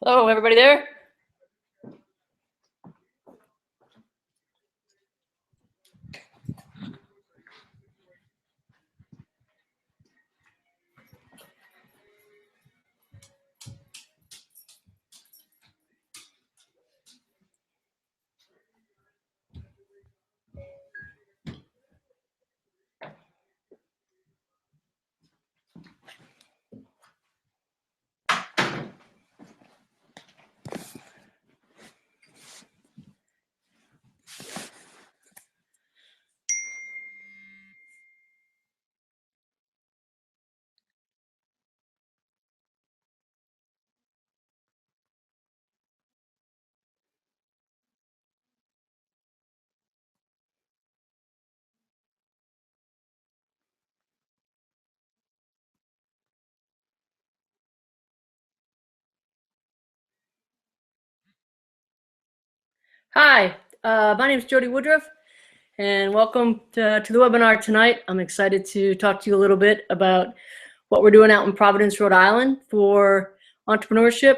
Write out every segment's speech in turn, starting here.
Hello, everybody there? Hi, my name is Jodie Woodruff, and welcome to the webinar tonight. I'm excited to talk to you a little bit about what we're doing out in Providence, Rhode Island for entrepreneurship.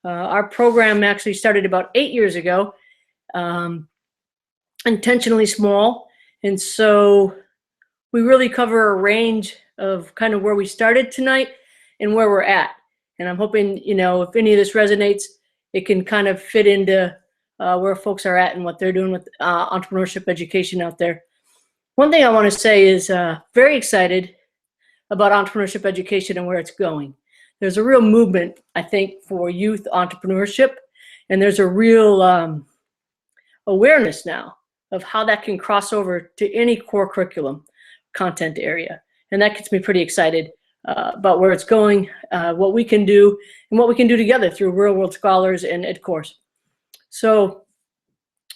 Our program actually started about 8 years ago, intentionally small, and so we really cover a range of kind of where we started tonight and where we're at. And I'm hoping, if any of this resonates, it can kind of fit into where folks are at and what they're doing with entrepreneurship education out there. One thing I want to say is very excited about entrepreneurship education and where it's going. There's a real movement, I think, for youth entrepreneurship, and there's a real awareness now of how that can cross over to any core curriculum content area. And that gets me pretty excited about where it's going, what we can do, and what we can do together through real world scholars and EdCorps. So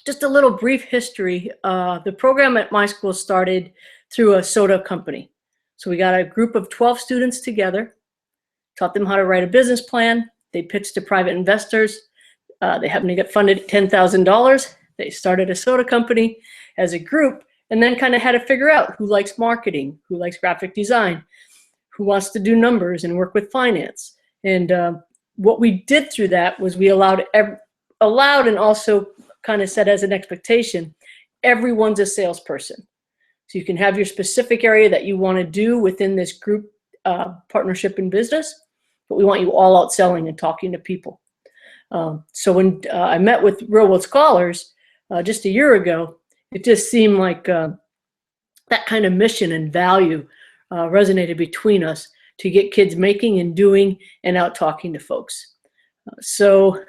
just a little brief history. The program at my school started through a soda company. So we got a group of 12 students together, taught them how to write a business plan. They pitched to private investors. They happened to get funded $10,000. They started a soda company as a group, and then kind of had to figure out who likes marketing, who likes graphic design, who wants to do numbers and work with finance. And what we did through that was we allowed and also kind of set as an expectation, everyone's a salesperson. So you can have your specific area that you want to do within this group partnership in business, but we want you all out selling and talking to people. So when I met with Real World Scholars just a year ago, it just seemed like that kind of mission and value resonated between us to get kids making and doing and out talking to folks. So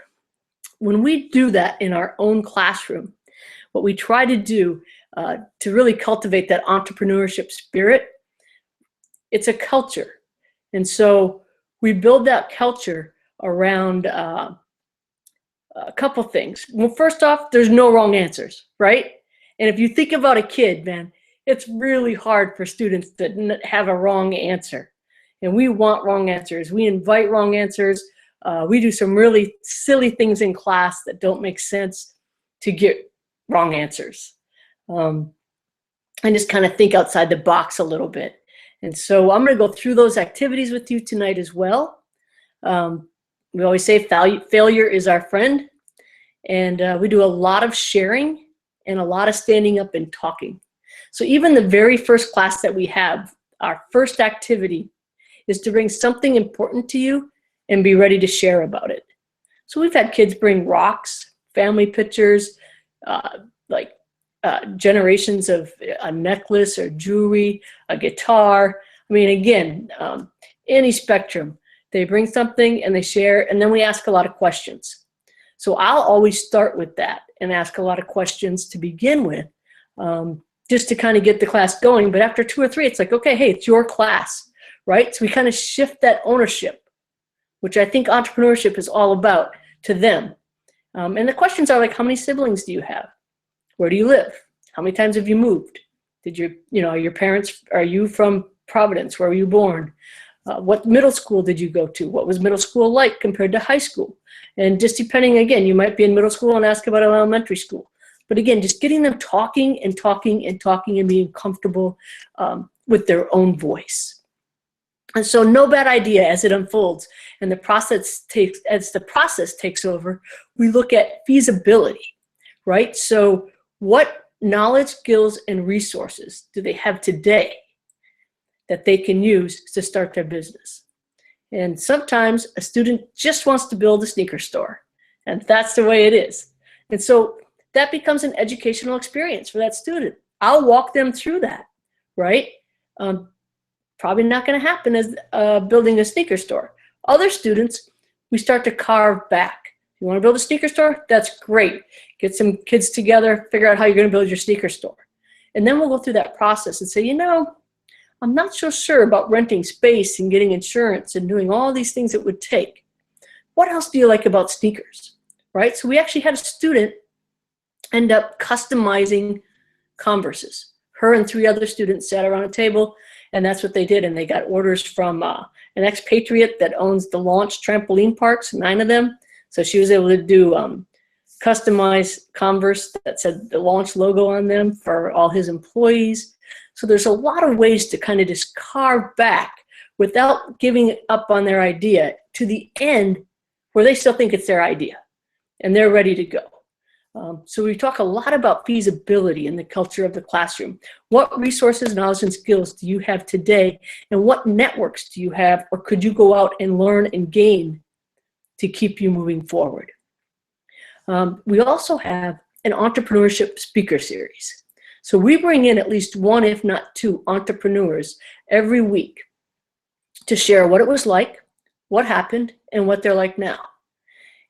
when we do that in our own classroom, what we try to do to really cultivate that entrepreneurship spirit, it's a culture. And so we build that culture around a couple things. Well, first off, there's no wrong answers, right? And if you think about a kid, man, it's really hard for students to have a wrong answer. And we want wrong answers. We invite wrong answers. We do some really silly things in class that don't make sense to get wrong answers. And just kind of think outside the box a little bit. And so I'm going to go through those activities with you tonight as well. We always say failure is our friend. And we do a lot of sharing and a lot of standing up and talking. So even the very first class that we have, our first activity is to bring something important to you and be ready to share about it. So we've had kids bring rocks, family pictures, generations of a necklace or jewelry, a guitar. I mean, again, any spectrum. They bring something and they share, and then we ask a lot of questions. So I'll always start with that and ask a lot of questions to begin with, just to kind of get the class going. But after 2 or 3, it's like, okay, hey, it's your class, right? So we kind of shift that ownership, which I think entrepreneurship is all about, to them. And the questions are like, how many siblings do you have? Where do you live? How many times have you moved? Did your parents, are you from Providence? Where were you born? What middle school did you go to? What was middle school like compared to high school? And just depending, again, you might be in middle school and ask about elementary school. But again, just getting them talking and talking and talking and being comfortable with their own voice. And so no bad idea as it unfolds and as the process takes over, we look at feasibility, right? So what knowledge, skills, and resources do they have today that they can use to start their business? And sometimes a student just wants to build a sneaker store, and that's the way it is. And so that becomes an educational experience for that student. I'll walk them through that, right? Probably not going to happen as building a sneaker store. Other students, we start to carve back. You want to build a sneaker store? That's great. Get some kids together, figure out how you're going to build your sneaker store. And then we'll go through that process and say, you know, I'm not so sure about renting space and getting insurance and doing all these things it would take. What else do you like about sneakers, right? So we actually had a student end up customizing Converses. Her and 3 other students sat around a table, and that's what they did. And they got orders from an expatriate that owns the Launch trampoline parks, 9 of them. So she was able to do customized Converse that said the Launch logo on them for all his employees. So there's a lot of ways to kind of just carve back without giving up on their idea to the end where they still think it's their idea and they're ready to go. So we talk a lot about feasibility in the culture of the classroom. What resources, knowledge, and skills do you have today, and what networks do you have or could you go out and learn and gain to keep you moving forward? We also have an entrepreneurship speaker series. So we bring in at least 1, if not 2, entrepreneurs every week to share what it was like, what happened, and what they're like now.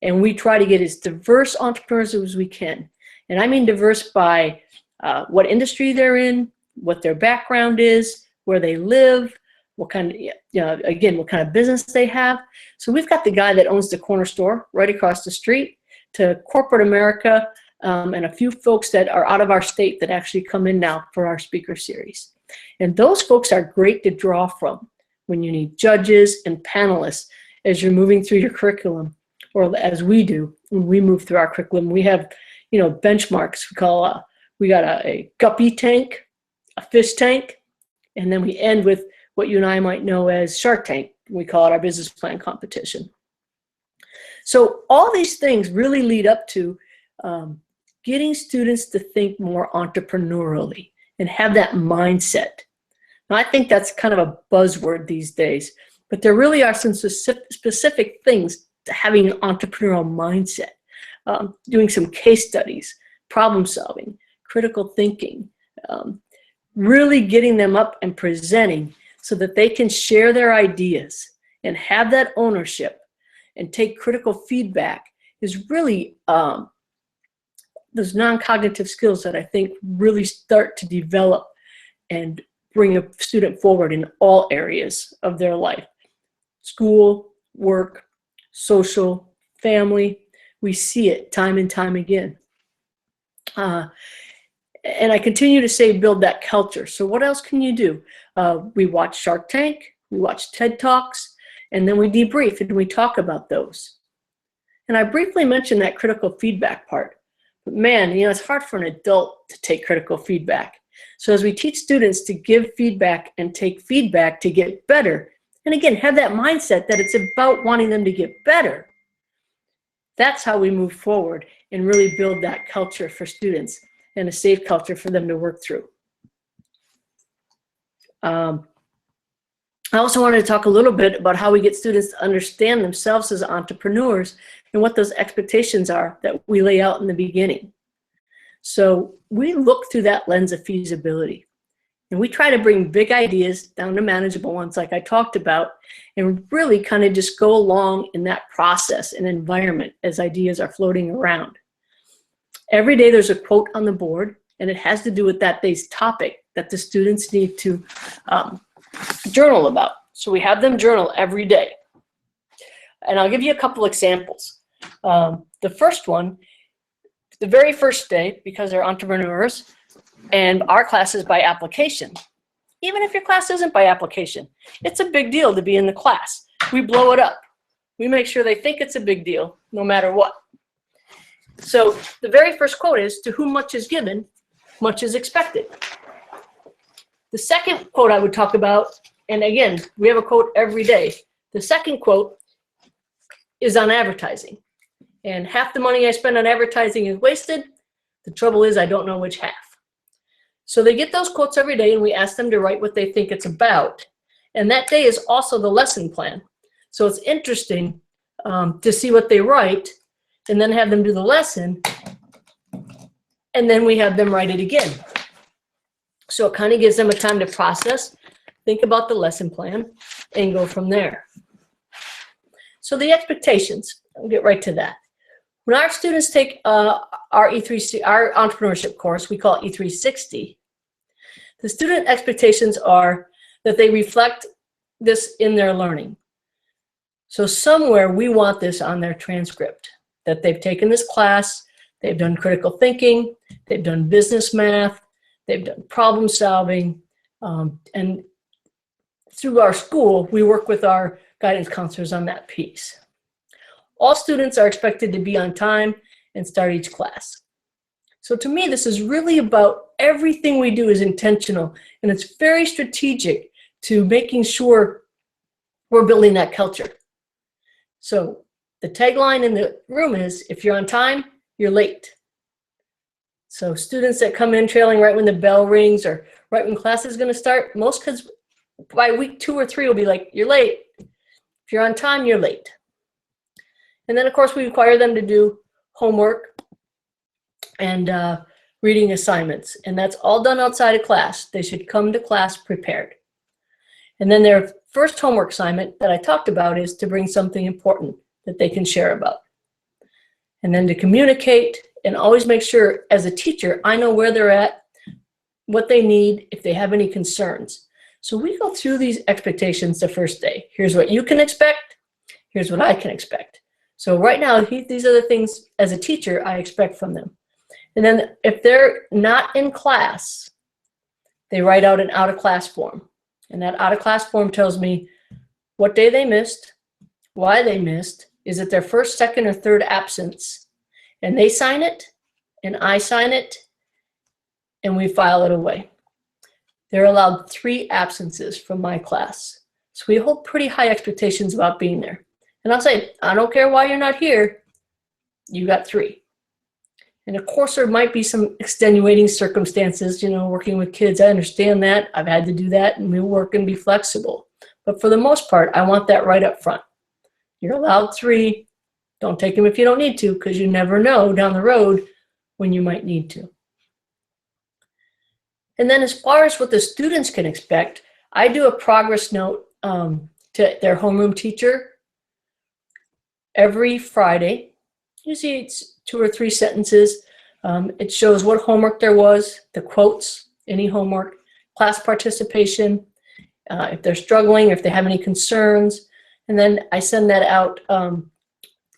And we try to get as diverse entrepreneurs as we can. And I mean diverse by what industry they're in, what their background is, where they live, what kind of, again, what kind of business they have. So we've got the guy that owns the corner store right across the street to corporate America, and a few folks that are out of our state that actually come in now for our speaker series. And those folks are great to draw from when you need judges and panelists as you're moving through your curriculum, or as we do when we move through our curriculum. We have, benchmarks. We got a guppy tank, a fish tank, and then we end with what you and I might know as Shark Tank. We call it our business plan competition. So all these things really lead up to getting students to think more entrepreneurially and have that mindset. Now, I think that's kind of a buzzword these days, but there really are some specific things to having an entrepreneurial mindset. Doing some case studies, problem solving, critical thinking, really getting them up and presenting so that they can share their ideas and have that ownership and take critical feedback is really those non-cognitive skills that I think really start to develop and bring a student forward in all areas of their life. School, work, social, family. We see it time and time again. And I continue to say build that culture. So what else can you do? We watch Shark Tank, we watch TED Talks, and then we debrief and we talk about those. And I briefly mentioned that critical feedback part. But man, it's hard for an adult to take critical feedback. So as we teach students to give feedback and take feedback to get better, and again, have that mindset that it's about wanting them to get better, that's how we move forward and really build that culture for students and a safe culture for them to work through. I also wanted to talk a little bit about how we get students to understand themselves as entrepreneurs and what those expectations are that we lay out in the beginning. So we look through that lens of feasibility, and we try to bring big ideas down to manageable ones like I talked about, and really kind of just go along in that process and environment as ideas are floating around. Every day there's a quote on the board, and it has to do with that day's topic that the students need to journal about. So we have them journal every day. And I'll give you a couple examples. The first one, the very first day, because they're entrepreneurs, and our class is by application. Even if your class isn't by application, it's a big deal to be in the class. We blow it up. We make sure they think it's a big deal, no matter what. So the very first quote is, "To whom much is given, much is expected." The second quote I would talk about And again, we have a quote every day. The second quote is on advertising. And half the money I spend on advertising is wasted. The trouble is I don't know which half. So they get those quotes every day, and we ask them to write what they think it's about. And that day is also the lesson plan. So it's interesting to see what they write and then have them do the lesson. And then we have them write it again. So it kind of gives them a time to process, think about the lesson plan, and go from there. So the expectations, I'll get right to that. When our students take our entrepreneurship course, we call it E360, the student expectations are that they reflect this in their learning. So somewhere we want this on their transcript, that they've taken this class, they've done critical thinking, they've done business math, they've done problem solving, and through our school, we work with our guidance counselors on that piece. All students are expected to be on time and start each class. So to me, this is really about everything we do is intentional, and it's very strategic to making sure we're building that culture. So the tagline in the room is, if you're on time, you're late. So students that come in trailing right when the bell rings or right when class is going to start, most kids by week 2 or 3 will be like, you're late. If you're on time, you're late. And then, of course, we require them to do homework and reading assignments. And that's all done outside of class. They should come to class prepared. And then their first homework assignment that I talked about is to bring something important that they can share about. And then to communicate and always make sure, as a teacher, I know where they're at, what they need, if they have any concerns. So we go through these expectations the first day. Here's what you can expect. Here's what I can expect. So right now, these are the things, as a teacher, I expect from them. And then if they're not in class, they write out an out-of-class form. And that out-of-class form tells me what day they missed, why they missed, is it their first, second, or third absence, and they sign it, and I sign it, and we file it away. They're allowed 3 absences from my class. So we hold pretty high expectations about being there. And I'll say, I don't care why you're not here, you got 3. And of course, there might be some extenuating circumstances, working with kids. I understand that. I've had to do that, and we work and be flexible. But for the most part, I want that right up front. You're allowed 3. Don't take them if you don't need to, because you never know down the road when you might need to. And then as far as what the students can expect, I do a progress note to their homeroom teacher every Friday. Usually it's 2 or 3 sentences. It shows what homework there was, the quotes, any homework, class participation, if they're struggling, if they have any concerns. And then I send that out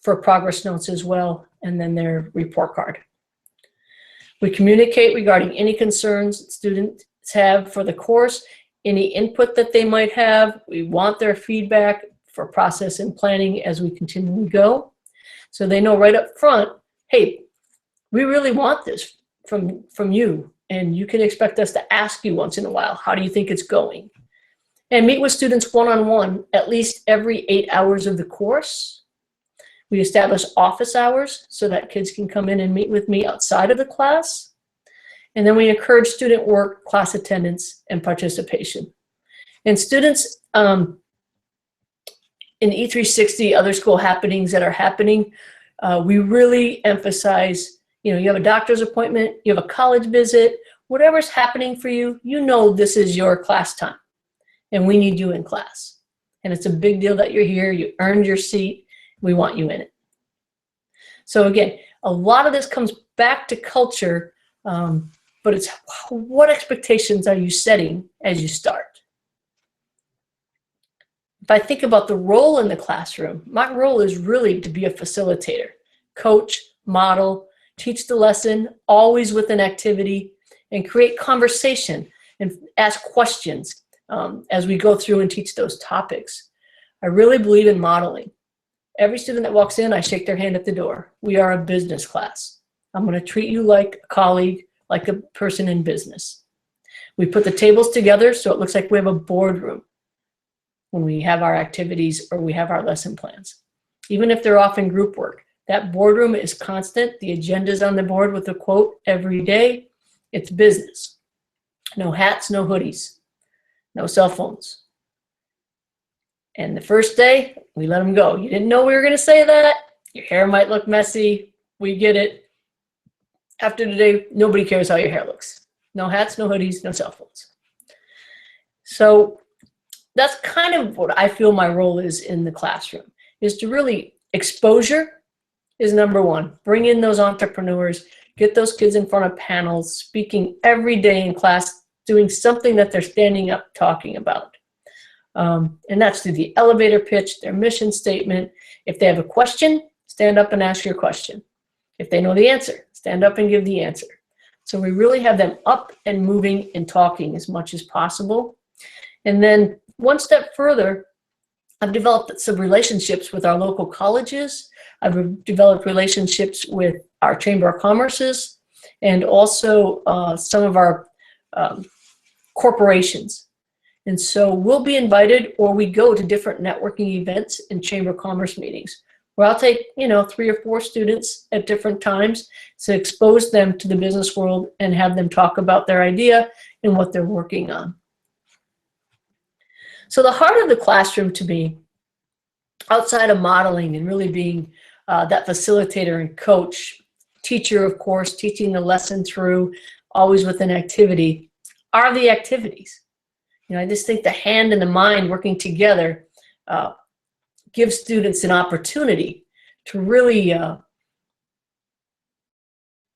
for progress notes as well, and then their report card. We communicate regarding any concerns students have for the course, any input that they might have. We want their feedback for process and planning as we continue to go. So they know right up front, hey, we really want this from you, and you can expect us to ask you once in a while, how do you think it's going? And meet with students one-on-one at least every 8 hours of the course. We establish office hours so that kids can come in and meet with me outside of the class. And then we encourage student work, class attendance, and participation. And students in E360, other school happenings that are happening, we really emphasize, you have a doctor's appointment, you have a college visit, whatever's happening for you, this is your class time. And we need you in class. And it's a big deal that you're here, you earned your seat, we want you in it. So again, a lot of this comes back to culture, but it's what expectations are you setting as you start? If I think about the role in the classroom, my role is really to be a facilitator, coach, model, teach the lesson, always with an activity, and create conversation and ask questions as we go through and teach those topics. I really believe in modeling. Every student that walks in, I shake their hand at the door. We are a business class. I'm going to treat you like a colleague, like a person in business. We put the tables together so it looks like we have a boardroom. when we have our activities or we have our lesson plans. Even if they're off in group work, that boardroom is constant. The agenda's on the board with a quote every day. It's business. No hats, no hoodies, no cell phones. And the first day, we let them go. You didn't know we were going to say that. Your hair might look messy. We get it. After today, nobody cares how your hair looks. No hats, no hoodies, no cell phones. So that's kind of what I feel my role is in the classroom, is to really exposure is number one. Bring in those entrepreneurs, get those kids in front of panels, speaking every day in class, doing something that they're standing up talking about. And that's through the elevator pitch, their mission statement. If they have a question, stand up and ask your question. If they know the answer, stand up and give the answer. So we really have them up and moving and talking as much as possible. And then one step further, I've developed some relationships with our local colleges. I've developed relationships with our Chamber of Commerce's and also some of our corporations. And so we'll be invited, or we go to different networking events and Chamber of Commerce meetings, where I'll take, 3 or 4 students at different times to expose them to the business world and have them talk about their idea and what they're working on. So the heart of the classroom to me, outside of modeling and really being that facilitator and coach, teacher, of course, teaching the lesson through, always with an activity, are the activities. I just think the hand and the mind working together gives students an opportunity to really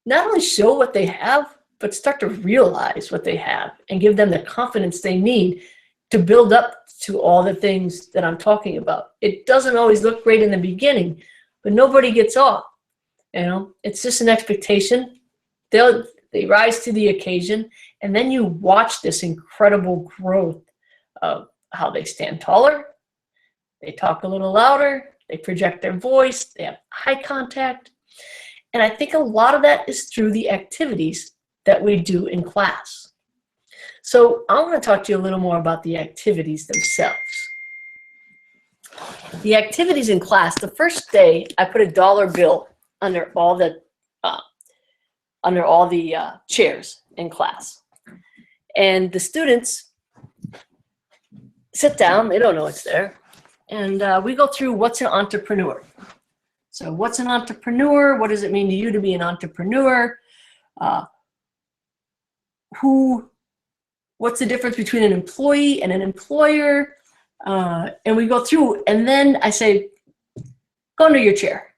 not only show what they have, but start to realize what they have and give them the confidence they need to build up to all the things that I'm talking about. It doesn't always look great in the beginning, but nobody gets off. It's just an expectation. They rise to the occasion, and then you watch this incredible growth of how they stand taller, they talk a little louder, they project their voice, they have eye contact. And I think a lot of that is through the activities that we do in class. So I want to talk to you a little more about the activities themselves. The activities in class, the first day, I put a dollar bill under all the chairs in class. And the students sit down, they don't know it's there. And we go through what's an entrepreneur. So what's an entrepreneur? What does it mean to you to be an entrepreneur? What's the difference between an employee and an employer? And we go through, and then I say, go under your chair.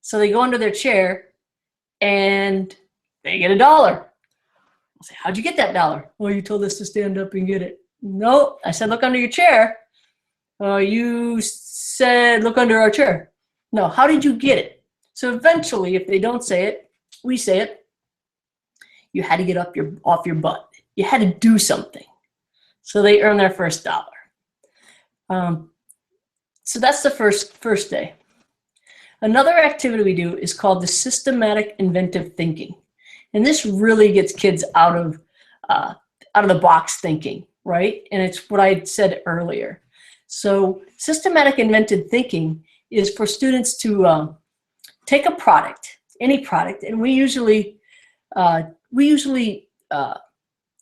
So they go under their chair and they get $1. I'll say, how'd you get that $1? Well, you told us to stand up and get it. No, I said, look under your chair. You said, look under our chair. No, how did you get it? So eventually, if they don't say it, we say it. You had to get up off your butt. You had to do something. So they earn their first $1. So that's the first day. Another activity we do is called the systematic inventive thinking. And this really gets kids out of the box thinking, right? And it's what I said earlier. So systematic inventive thinking is for students to take a product, any product, and we usually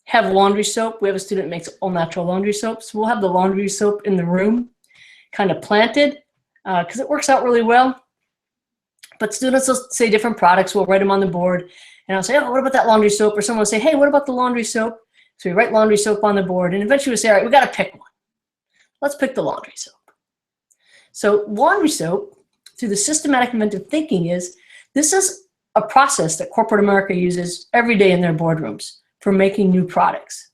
have laundry soap. We have a student that makes all natural laundry soap. So we'll have the laundry soap in the room, kind of planted, because it works out really well. But students will say different products. We'll write them on the board. And I'll say, oh, what about that laundry soap? Or someone will say, hey, what about the laundry soap? So we write laundry soap on the board. And eventually we say, all right, we got to pick one. Let's pick the laundry soap. So laundry soap, through the systematic inventive thinking, this is a process that corporate America uses every day in their boardrooms for making new products.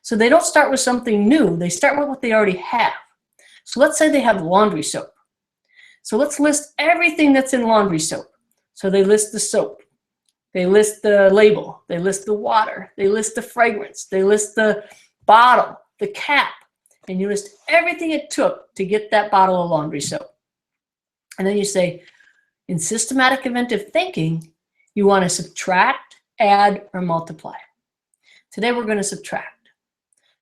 So they don't start with something new. They start with what they already have. So let's say they have laundry soap. So let's list everything that's in laundry soap. So they list the soap. They list the label. They list the water. They list the fragrance. They list the bottle, the cap. And you list everything it took to get that bottle of laundry soap. And then you say, in systematic inventive thinking, you want to subtract, add, or multiply. Today we're going to subtract.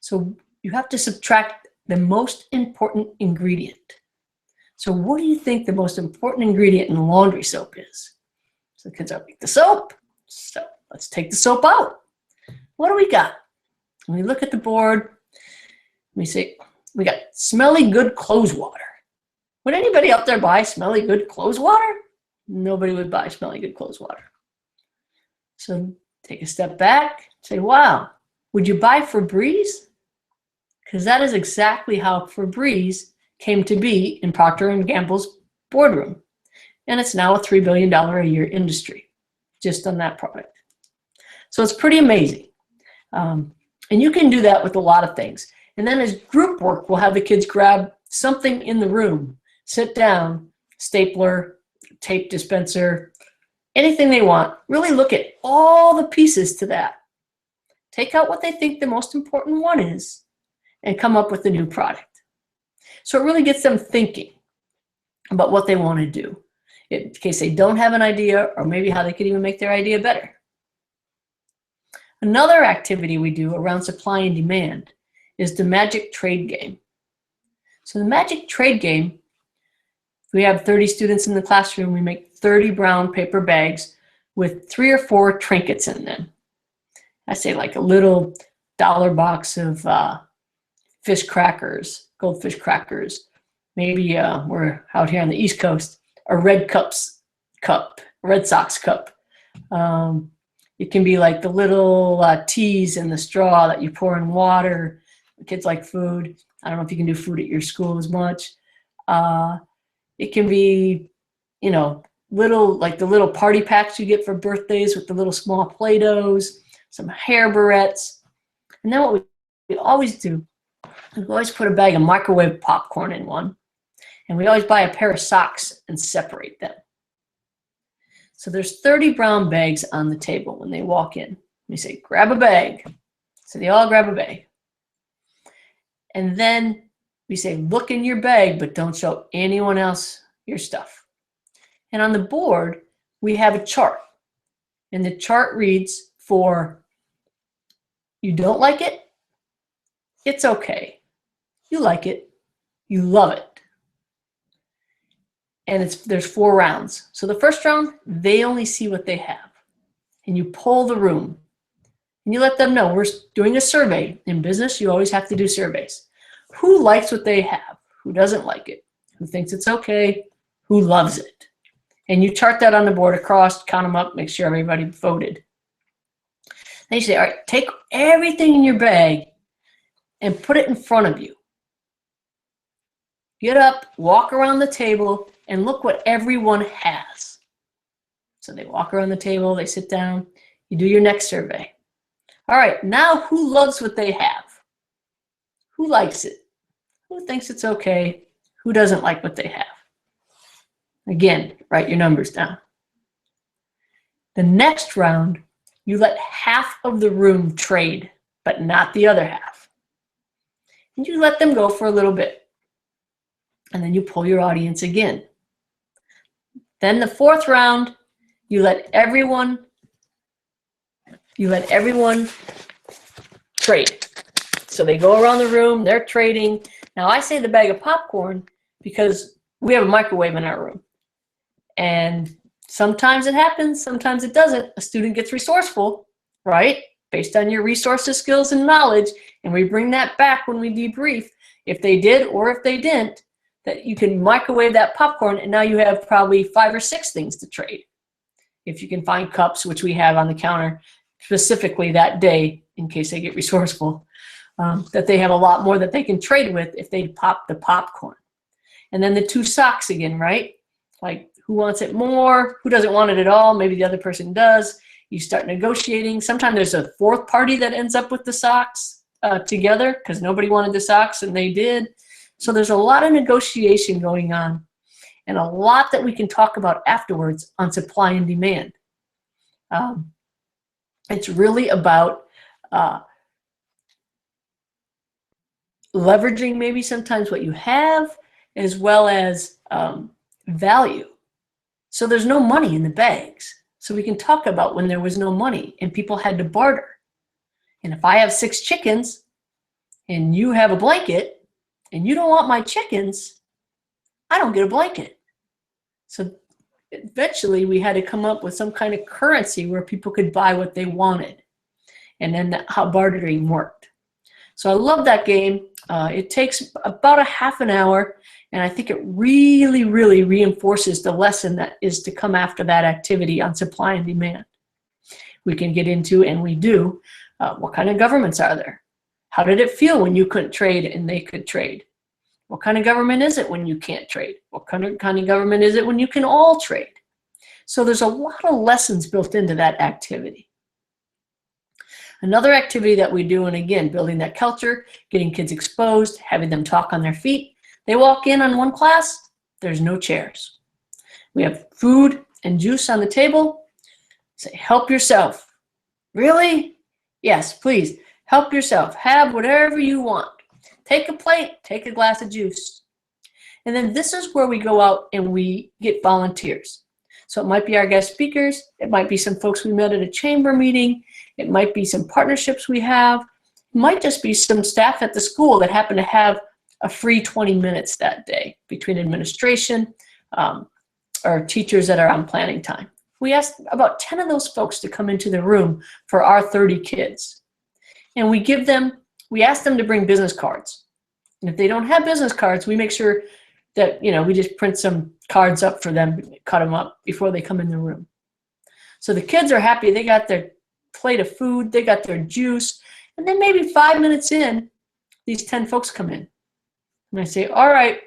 So you have to subtract the most important ingredient. So what do you think the most important ingredient in laundry soap is? So the kids are like, the soap. So let's take the soap out. What do we got? When we look at the board, we say, we got smelly good clothes water. Would anybody out there buy smelly good clothes water? Nobody would buy smelly good clothes water. So take a step back, say, wow, would you buy Febreze? Because that is exactly how Febreze came to be in Procter & Gamble's boardroom. And it's now a $3 billion a year industry just on that product. So it's pretty amazing. And you can do that with a lot of things. And then as group work, we'll have the kids grab something in the room, sit down, stapler, tape dispenser, anything they want. Really look at all the pieces to that. Take out what they think the most important one is and come up with a new product. So it really gets them thinking about what they want to do in case they don't have an idea, or maybe how they could even make their idea better. Another activity we do around supply and demand is the magic trade game. So the magic trade game, we have 30 students in the classroom. We make 30 brown paper bags with 3 or 4 trinkets in them. I say like a little dollar box of fish crackers, goldfish crackers. Maybe we're out here on the East Coast, a Red Sox cup. It can be like the little teas in the straw that you pour in water. The kids like food. I don't know if you can do food at your school as much. It can be, you know, like the little party packs you get for birthdays with the little small Play-Dohs, some hair barrettes. And then what we always do, we always put a bag of microwave popcorn in one. And we always buy a pair of socks and separate them. So there's 30 brown bags on the table when they walk in. We say, grab a bag. So they all grab a bag. And then we say, look in your bag, but don't show anyone else your stuff. And on the board, we have a chart. And the chart reads for, you don't like it? It's okay. You like it. You love it. And there's 4 rounds. So the first round, they only see what they have. And you poll the room. And you let them know, we're doing a survey. In business, you always have to do surveys. Who likes what they have? Who doesn't like it? Who thinks it's okay? Who loves it? And you chart that on the board across, count them up, make sure everybody voted. Then you say, all right, take everything in your bag and put it in front of you. Get up, walk around the table, and look what everyone has. So they walk around the table, they sit down, you do your next survey. All right, now who loves what they have? Who likes it? Who thinks it's okay? Who doesn't like what they have? Again, write your numbers down. The next round, you let half of the room trade, but not the other half. And you let them go for a little bit. And then you poll your audience again. Then the 4th round, you let everyone trade. So they go around the room, they're trading. Now I say the bag of popcorn because we have a microwave in our room. And sometimes it happens, sometimes it doesn't. A student gets resourceful, right? Based on your resources, skills, and knowledge. And we bring that back when we debrief, if they did or if they didn't, that you can microwave that popcorn, and now you have probably 5 or 6 things to trade. If you can find cups, which we have on the counter specifically that day, in case they get resourceful, that they have a lot more that they can trade with if they pop the popcorn. And then the 2 socks again, right? Like, who wants it more? Who doesn't want it at all? Maybe the other person does. You start negotiating. Sometimes there's a 4th party that ends up with the socks together because nobody wanted the socks and they did. So there's a lot of negotiation going on and a lot that we can talk about afterwards on supply and demand. It's really about leveraging maybe sometimes what you have as well as value. So there's no money in the bags. So we can talk about when there was no money and people had to barter. And if I have 6 chickens and you have a blanket, and you don't want my chickens, I don't get a blanket. So eventually we had to come up with some kind of currency where people could buy what they wanted. And then how bartering worked. So I love that game. It takes about a half an hour, and I think it really, really reinforces the lesson that is to come after that activity on supply and demand. We can get into, and we do, what kind of governments are there? How did it feel when you couldn't trade and they could trade? What kind of government is it when you can't trade? What kind of government is it when you can all trade? So there's a lot of lessons built into that activity. Another activity that we do, and again, building that culture, getting kids exposed, having them talk on their feet. They walk in on one class, there's no chairs. We have food and juice on the table. Say, help yourself. Really? Yes, please, help yourself. Have whatever you want. Take a plate, take a glass of juice. And then this is where we go out and we get volunteers. So it might be our guest speakers. It might be some folks we met at a chamber meeting. It might be some partnerships we have. It might just be some staff at the school that happen to have a free 20 minutes that day between administration or teachers that are on planning time. We asked about 10 of those folks to come into the room for our 30 kids. And we ask them to bring business cards. And if they don't have business cards, we make sure that, we just print some cards up for them, cut them up before they come in the room. So the kids are happy. They got their plate of food, they got their juice, and then maybe 5 minutes in, these 10 folks come in. And I say, all right,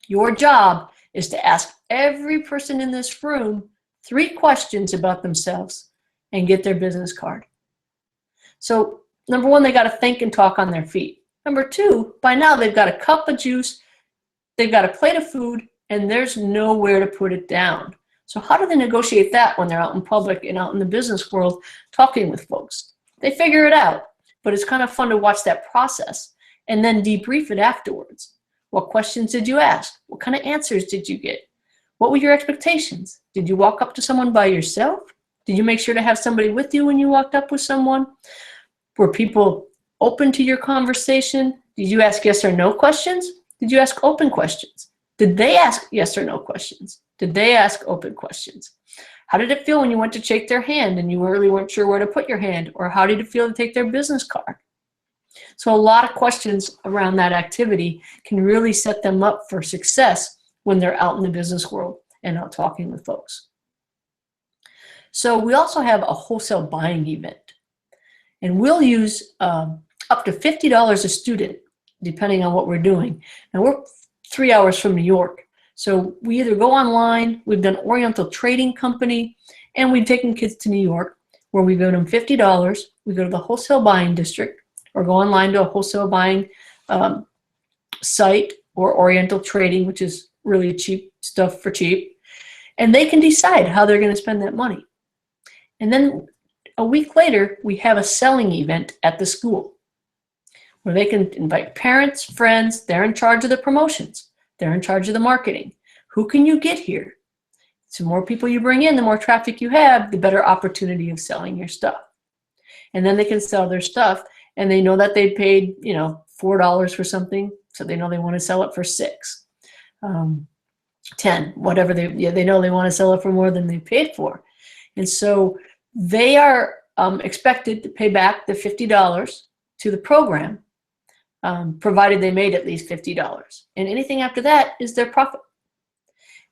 your job is to ask every person in this room 3 questions about themselves and get their business card. So number 1, they got to think and talk on their feet. Number 2, by now they've got a cup of juice, they've got a plate of food, and there's nowhere to put it down. So how do they negotiate that when they're out in public and out in the business world talking with folks? They figure it out, but it's kind of fun to watch that process and then debrief it afterwards. What questions did you ask? What kind of answers did you get? What were your expectations? Did you walk up to someone by yourself? Did you make sure to have somebody with you when you walked up with someone? Were people open to your conversation? Did you ask yes or no questions? Did you ask open questions? Did they ask yes or no questions? Did they ask open questions? How did it feel when you went to shake their hand and you really weren't sure where to put your hand? Or how did it feel to take their business card? So a lot of questions around that activity can really set them up for success when they're out in the business world and out talking with folks. So we also have a wholesale buying event. And we'll use up to $50 a student, depending on what we're doing. Now we're 3 hours from New York. So we either go online, we've done Oriental Trading Company, and we've taken kids to New York where we give them $50. We go to the wholesale buying district or go online to a wholesale buying site or Oriental Trading, which is really cheap stuff for cheap. And they can decide how they're going to spend that money. And then a week later, we have a selling event at the school where they can invite parents, friends. They're in charge of the promotions. They're in charge of the marketing. Who can you get here? The more people you bring in, the more traffic you have, the better opportunity of selling your stuff. And then they can sell their stuff, and they know that they paid, $4 for something, so they know they want to sell it for $6, $10, whatever they know they want to sell it for more than they paid for. And so they are expected to pay back the $50 to the program, provided they made at least $50. And anything after that is their profit.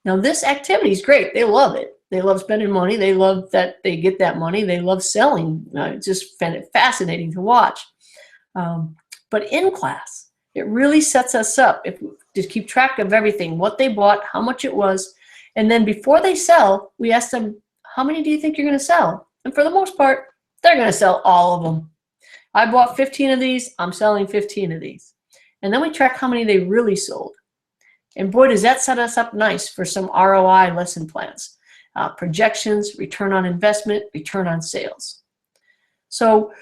Now this activity is great. They love it. They love spending money. They love that they get that money. They love selling. It's just fascinating to watch. But in class, it really sets us up if we just keep track of everything, what they bought, how much it was. And then before they sell, we ask them, how many do you think you're going to sell? And for the most part, they're going to sell all of them. I bought 15 of these. I'm selling 15 of these. And then we track how many they really sold. And boy, does that set us up nice for some ROI lesson plans. Projections, return on investment, return on sales. So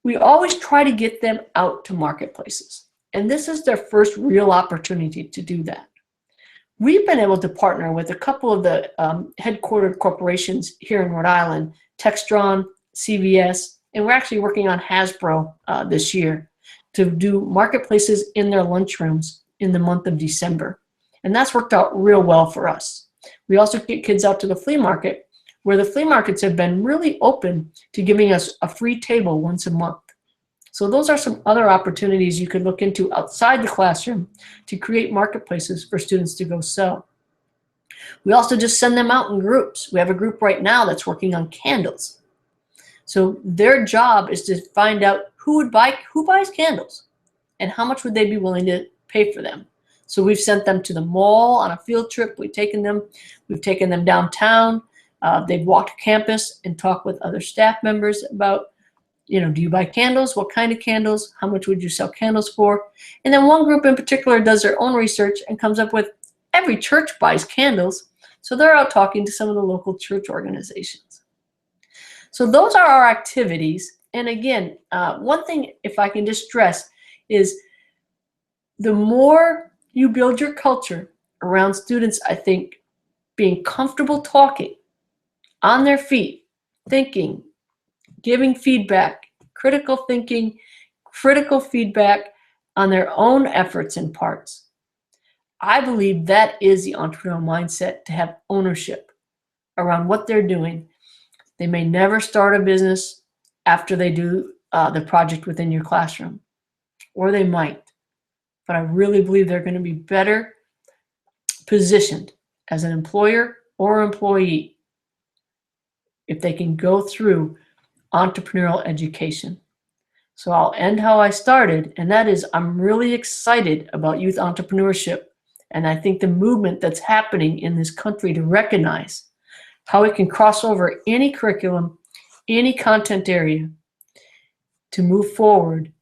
we always try to get them out to marketplaces. And this is their first real opportunity to do that. We've been able to partner with a couple of the headquartered corporations here in Rhode Island, Textron, CVS, and we're actually working on Hasbro this year to do marketplaces in their lunchrooms in the month of December. And that's worked out real well for us. We also get kids out to the flea market, where the flea markets have been really open to giving us a free table once a month. So those are some other opportunities you could look into outside the classroom to create marketplaces for students to go sell. We also just send them out in groups. We have a group right now that's working on candles. So their job is to find out who buys candles and how much would they be willing to pay for them. So we've sent them to the mall on a field trip. We've taken them downtown. They've walked campus and talked with other staff members about, do you buy candles? What kind of candles? How much would you sell candles for? And then one group in particular does their own research and comes up with every church buys candles. So they're out talking to some of the local church organizations. So those are our activities. And again, one thing, if I can just stress, is the more you build your culture around students, I think, being comfortable talking, on their feet, thinking, giving feedback, critical thinking, critical feedback on their own efforts and parts. I believe that is the entrepreneurial mindset, to have ownership around what they're doing. They may never start a business after they do the project within your classroom, or they might. But I really believe they're going to be better positioned as an employer or employee if they can go through entrepreneurial education. So I'll end how I started, and that is, I'm really excited about youth entrepreneurship. And I think the movement that's happening in this country to recognize how it can cross over any curriculum, any content area, to move forward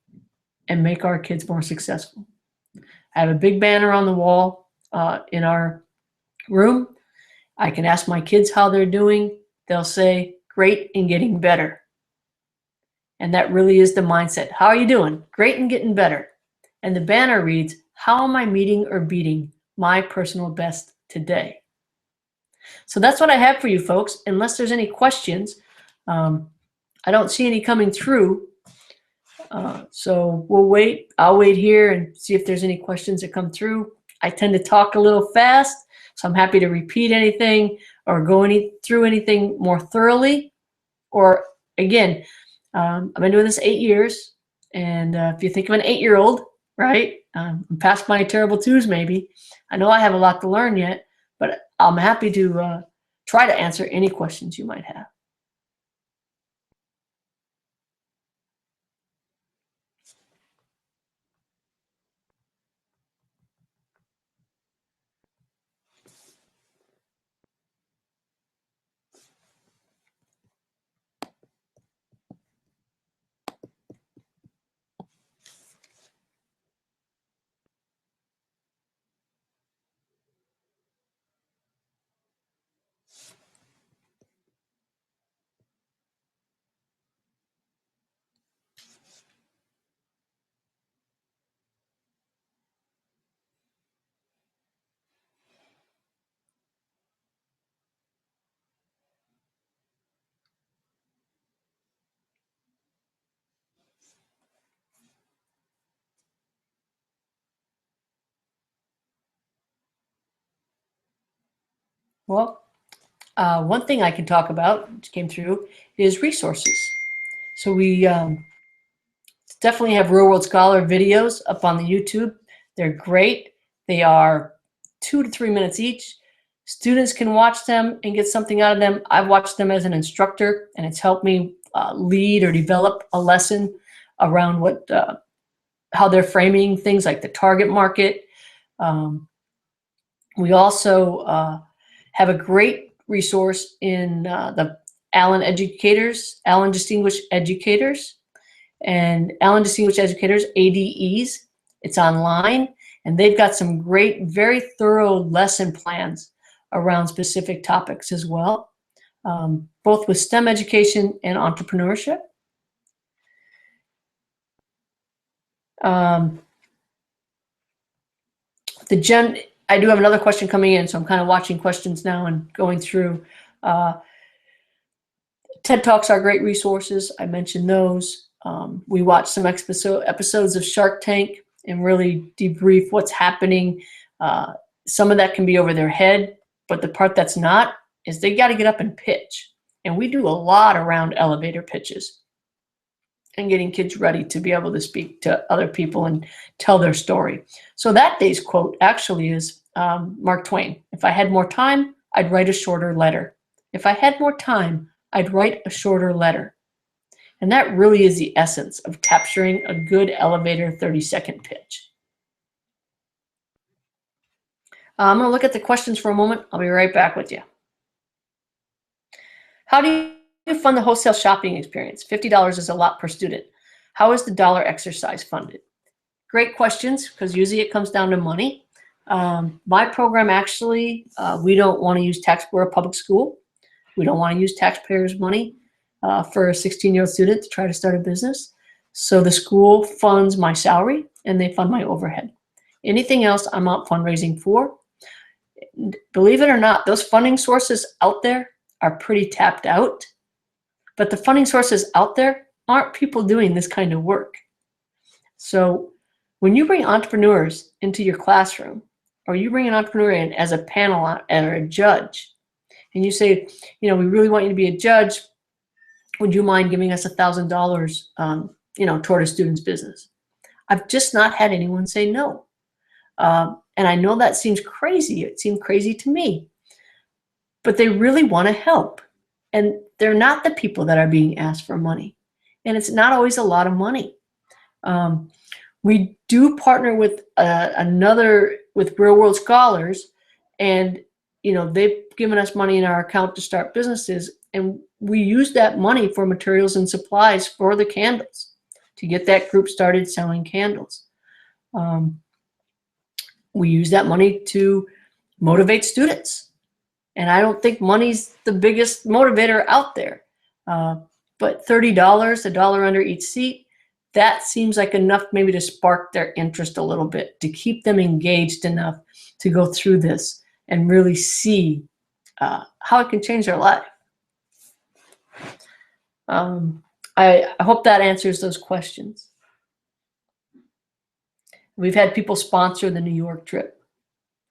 and make our kids more successful. I have a big banner on the wall in our room. I can ask my kids how they're doing. They'll say, great and getting better. And that really is the mindset. How are you doing? Great and getting better. And the banner reads, how am I meeting or beating my personal best today? So that's what I have for you folks. Unless there's any questions, I don't see any coming through. So we'll wait. I'll wait here and see if there's any questions that come through. I tend to talk a little fast, so I'm happy to repeat anything or go through anything more thoroughly. Or again, I've been doing this 8 years, and if you think of an 8-year-old, right? I'm past my terrible twos maybe. I know I have a lot to learn yet, but I'm happy to try to answer any questions you might have. Well, one thing I can talk about, which came through, is resources. So we definitely have Real World Scholar videos up on the YouTube. They're great. They are 2 to 3 minutes each. Students can watch them and get something out of them. I've watched them as an instructor, and it's helped me lead or develop a lesson around how they're framing things like the target market. We also have a great resource in the Allen Distinguished Educators, and Allen Distinguished Educators, ADEs. It's online, and they've got some great, very thorough lesson plans around specific topics as well, both with STEM education and entrepreneurship. I do have another question coming in, so I'm kind of watching questions now and going through. TED Talks are great resources. I mentioned those. We watch some episodes of Shark Tank and really debrief what's happening. Some of that can be over their head, but the part that's not is they got to get up and pitch. And we do a lot around elevator pitches and getting kids ready to be able to speak to other people and tell their story. So that day's quote actually is Mark Twain. If I had more time, I'd write a shorter letter. If I had more time, I'd write a shorter letter. And that really is the essence of capturing a good elevator 30-second pitch. I'm going to look at the questions for a moment. I'll be right back with you. How do you fund the wholesale shopping experience? $50 is a lot per student. How is the dollar exercise funded? Great questions, because usually it comes down to money. My program actually, we don't want to use we're a public school. We don't want to use taxpayers' money for a 16-year-old student to try to start a business. So the school funds my salary and they fund my overhead. Anything else I'm out fundraising for. Believe it or not, those funding sources out there are pretty tapped out. But the funding sources out there aren't people doing this kind of work. So when you bring entrepreneurs into your classroom, or you bring an entrepreneur in as a panel or a judge, and you say, we really want you to be a judge, would you mind giving us $1,000, toward a student's business? I've just not had anyone say no. And I know that seems crazy. It seemed crazy to me. But they really want to help. And they're not the people that are being asked for money. And it's not always a lot of money. We do partner with with Real World Scholars, and they've given us money in our account to start businesses, and we use that money for materials and supplies for the candles to get that group started selling candles. We use that money to motivate students, and I don't think money's the biggest motivator out there. But $30, $1 under each seat, that seems like enough maybe to spark their interest a little bit, to keep them engaged enough to go through this and really see how it can change their life. I hope that answers those questions. We've had people sponsor the New York trip,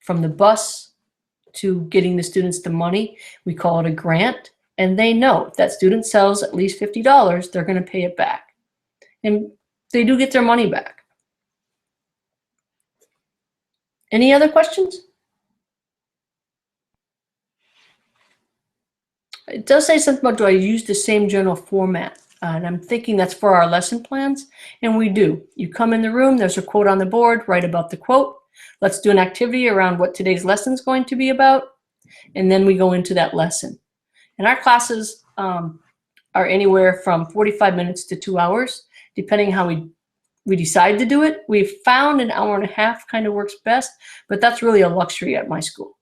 from the bus to getting the students the money. We call it a grant, and they know if that student sells at least $50, they're going to pay it back. And they do get their money back. Any other questions? It does say something about, do I use the same general format? And I'm thinking that's for our lesson plans, and we do. You come in the room, there's a quote on the board, write about the quote. Let's do an activity around what today's lesson is going to be about, and then we go into that lesson. And our classes are anywhere from 45 minutes to 2 hours, depending how we decide to do it. We've found an hour and a half kind of works best, but that's really a luxury at my school.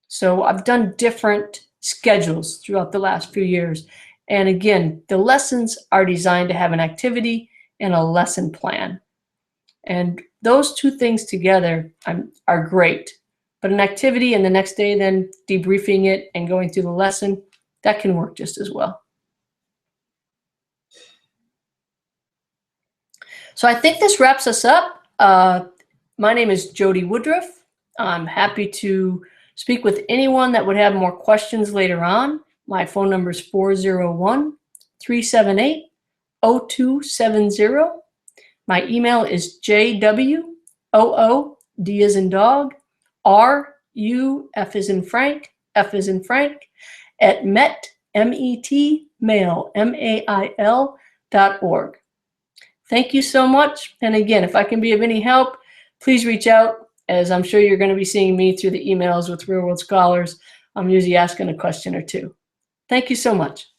So I've done different schedules throughout the last few years. And again, the lessons are designed to have an activity and a lesson plan. And those two things together are great. But an activity and the next day then debriefing it and going through the lesson, that can work just as well. So I think this wraps us up. My name is Jodie Woodruff. I'm happy to speak with anyone that would have more questions later on. My phone number is 401-378-0270. My email is JWOO, as in dog, RU, F as in Frank, F as in Frank, at mail.org. Thank you so much. And again, if I can be of any help, please reach out, as I'm sure you're going to be seeing me through the emails with Real World Scholars. I'm usually asking a question or two. Thank you so much.